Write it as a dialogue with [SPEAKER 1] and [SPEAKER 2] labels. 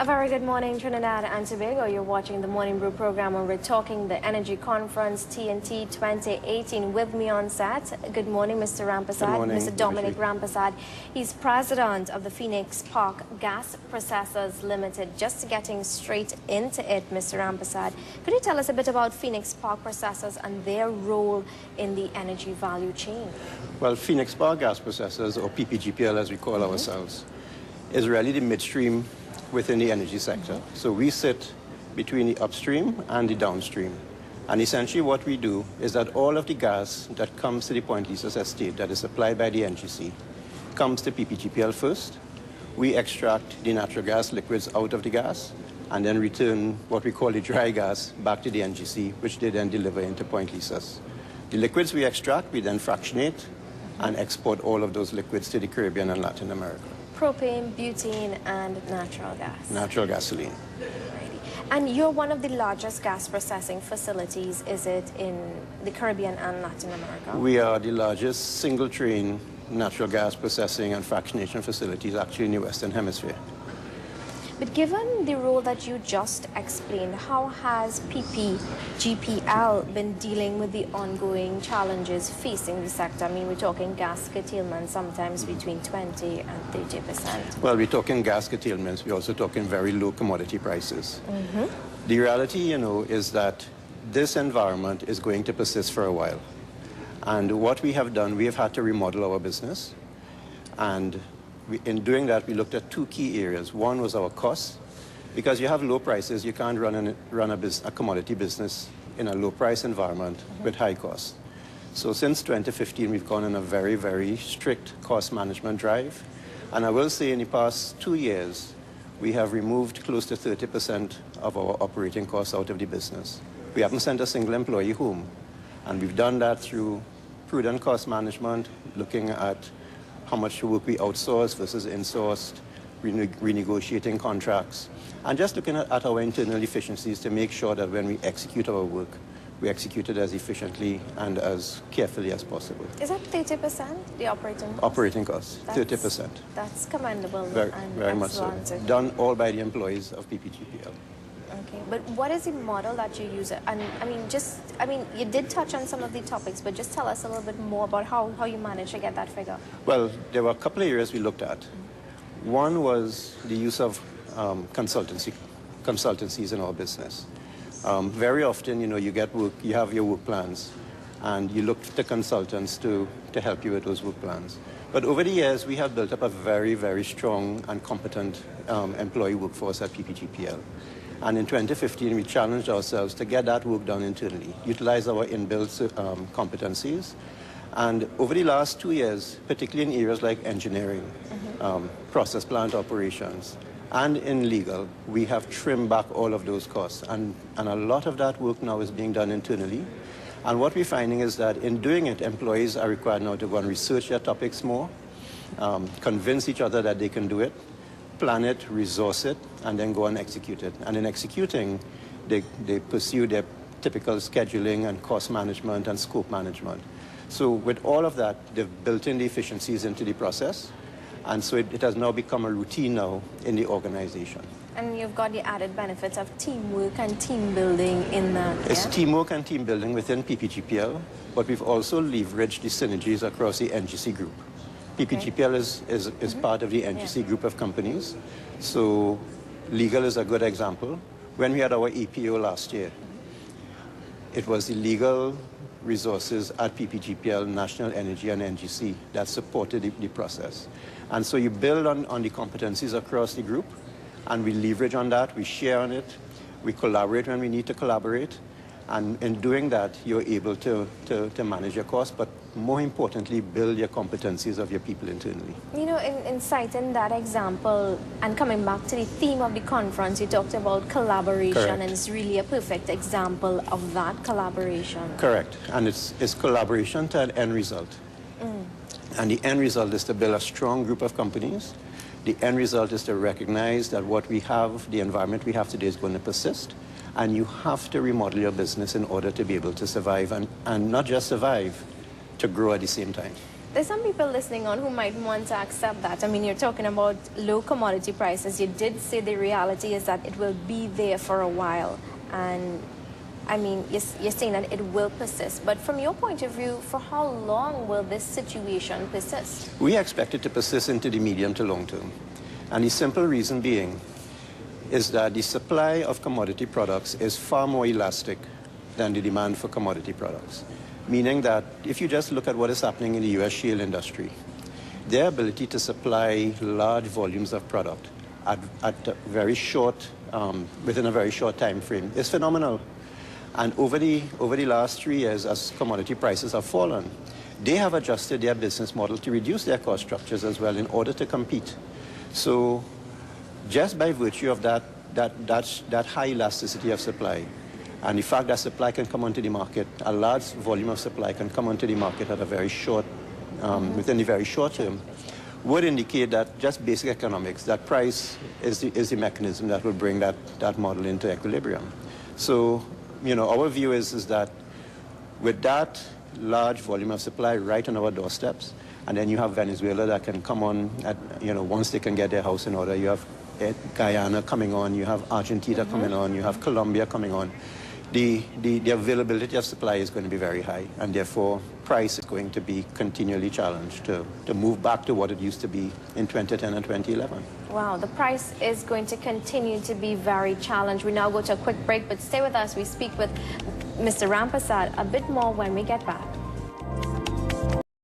[SPEAKER 1] A very good morning, Trinidad and Tobago. You're watching the Morning Brew program where we're talking the Energy Conference TNT 2018. With me on set, good morning, Mr. Rampasad.
[SPEAKER 2] Good morning,
[SPEAKER 1] Mr. Dominic Rampasad. He's president of the Phoenix Park Gas Processors Limited. Just getting straight into it, Mr. Rampasad, could you tell us a bit about Phoenix Park Processors and their role in the energy value chain?
[SPEAKER 2] Well, Phoenix Park Gas Processors, or PPGPL as we call ourselves, is really the midstream within the energy sector. So we sit between the upstream and the downstream. And essentially what we do is that all of the gas that comes to the Point Lisas estate that is supplied by the NGC comes to PPGPL first. We extract the natural gas liquids out of the gas and then return what we call the dry gas back to the NGC, which they then deliver into Point Lisas. The liquids we extract, we then fractionate and export all of those liquids to the Caribbean and Latin America.
[SPEAKER 1] Propane, butane, and natural gas.
[SPEAKER 2] Natural gasoline.
[SPEAKER 1] Alrighty. And you're one of the largest gas processing facilities, is it, in the Caribbean and Latin America?
[SPEAKER 2] We are the largest single-train natural gas processing and fractionation facilities actually in the Western Hemisphere.
[SPEAKER 1] But given the role that you just explained, how has PPGPL been dealing with the ongoing challenges facing the sector? I mean, we're talking gas curtailment, sometimes between 20 and 30%.
[SPEAKER 2] Well, we're talking gas curtailments. We're also talking very low commodity prices. The reality, is that this environment is going to persist for a while. And what we have done, we have had to remodel our business. And in doing that, we looked at two key areas. One was our costs. Because you have low prices, you can't run a commodity business in a low price environment with high costs. So since 2015, we've gone on a very, very strict cost management drive. And I will say in the past 2 years, we have removed close to 30% of our operating costs out of the business. We haven't sent a single employee home. And we've done that through prudent cost management, looking at how much work we outsource versus insourced, renegotiating contracts, and just looking at our internal efficiencies to make sure that when we execute our work, we execute it as efficiently and as carefully as possible.
[SPEAKER 1] Is that 30%, the operating costs?
[SPEAKER 2] Operating costs, 30%.
[SPEAKER 1] That's commendable.
[SPEAKER 2] Very much so. Done all by the employees of PPGPL.
[SPEAKER 1] Okay, but what is the model that you use? And I mean, you did touch on some of the topics, but just tell us a little bit more about how you managed to get that figure.
[SPEAKER 2] Well, there were a couple of areas we looked at. One was the use of consultancies in our business. Very often, you get work, you have your work plans, and you look to consultants to help you with those work plans. But over the years, we have built up a very, very strong and competent employee workforce at PPGPL. And in 2015, we challenged ourselves to get that work done internally, utilize our inbuilt competencies. And over the last 2 years, particularly in areas like engineering, process plant operations, and in legal, we have trimmed back all of those costs. And a lot of that work now is being done internally. And what we're finding is that in doing it, employees are required now to go and research their topics more, convince each other that they can do it, plan it, resource it, and then go and execute it. And in executing, they pursue their typical scheduling and cost management and scope management. So with all of that, they've built in the efficiencies into the process. And so it has now become a routine now in the organization.
[SPEAKER 1] And you've got the added benefits of teamwork and team building in that.
[SPEAKER 2] It's teamwork and team building within PPGPL, but we've also leveraged the synergies across the NGC group. PPGPL is part of the NGC group of companies. So legal is a good example. When we had our EPO last year, it was the legal resources at PPGPL, National Energy, and NGC that supported the process. And so you build on the competencies across the group, and we leverage on that, we share on it, we collaborate when we need to collaborate. And in doing that, you're able to manage your costs, but more importantly, build your competencies of your people internally.
[SPEAKER 1] In citing that example and coming back to the theme of the conference, you talked about collaboration.
[SPEAKER 2] Correct.
[SPEAKER 1] And it's really a perfect example of that collaboration.
[SPEAKER 2] Correct. And it's collaboration to an end result. And the end result is to build a strong group of companies. The end result is to recognize that what we have, the environment we have today, is going to persist. And you have to remodel your business in order to be able to survive, and not just survive, to grow at the same time.
[SPEAKER 1] There's some people listening on who might want to accept that. I mean, you're talking about low commodity prices. You did say the reality is that it will be there for a while. And I mean, you're saying that it will persist. But from your point of view, for how long will this situation persist?
[SPEAKER 2] We expect it to persist into the medium to long term. And the simple reason being is that the supply of commodity products is far more elastic than the demand for commodity products. Meaning that if you just look at what is happening in the U.S. shale industry, their ability to supply large volumes of product at a very short, within a very short time frame is phenomenal. And over the last 3 years, as commodity prices have fallen, they have adjusted their business model to reduce their cost structures as well in order to compete. So just by virtue of that high elasticity of supply, and the fact that supply can come onto the market, a large volume of supply can come onto the market at a very short, within the very short term, would indicate that just basic economics, that price is the mechanism that will bring that model into equilibrium. So, you know, our view is that with that large volume of supply right on our doorsteps, and then you have Venezuela that can come on at, you know, once they can get their house in order, you have Guyana coming on, you have Argentina coming on, you have Colombia coming on. The availability of supply is going to be very high, and therefore price is going to be continually challenged to move back to what it used to be in 2010 and 2011.
[SPEAKER 1] Wow, the price is going to continue to be very challenged. We now go to a quick break, but stay with us. We speak with Mr. Rampasad a bit more when we get back.